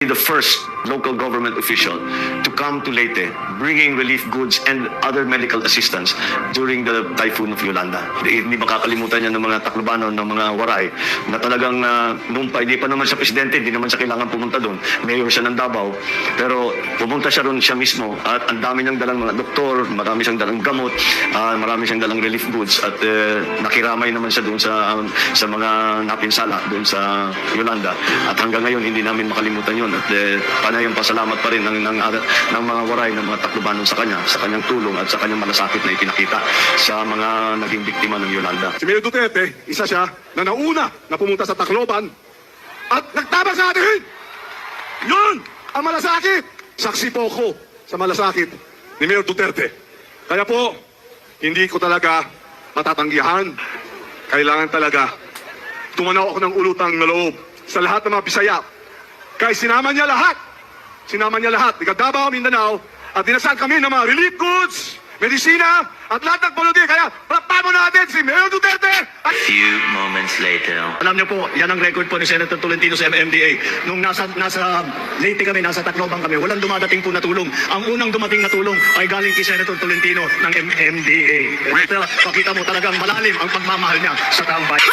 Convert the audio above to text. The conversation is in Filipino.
the first local government official to come to Leyte bringing relief goods and other medical assistance during the typhoon of Yolanda. Hindi makakalimutan yan ng mga Taclobano, ng mga Waray, na talagang noong pa, hindi pa naman siya presidente, hindi naman siya kailangan pumunta doon. Mayor siya ng Davao, pero pumunta siya roon siya mismo at ang dami niyang dalang mga doktor, marami siyang dalang gamot, marami siyang dalang relief goods at nakiramay naman siya doon sa mga napinsala doon sa Yolanda. At hanggang ngayon hindi namin makalimutan yun at panayang pasalamat pa rin ng mga Waray, ng mga Taclobano sa kanyang tulong at sa kanyang malasakit na ipinakita sa mga naging biktima ng Yolanda. Si Mayor Duterte, isa siya na nauna na pumunta sa Tacloban at nagtabang sa atin! Yun! Ang malasakit! Saksi po ko sa malasakit ni Mayor Duterte. Kaya po, hindi ko talaga matatanggihan. Kailangan talaga tumanaw ako ng ulutang na loob sa lahat ng mga Bisaya. Kaya sinama niya lahat, taga Davao, Mindanao, at dinasal kami ng mga relief goods, medisina, at lahat ng politi. Kaya pagpamo natin si Mayor Duterte! A few moments later. Alam niyo po, yan ang record po ni Senator Tolentino sa MMDA. Nung nasa Leyte kami, nasa Tacloban kami, walang dumadating po na tulong. Ang unang dumating na tulong ay galing kay Senator Tolentino ng MMDA. Pakita mo talagang malalim ang pagmamahal niya sa taong bayan.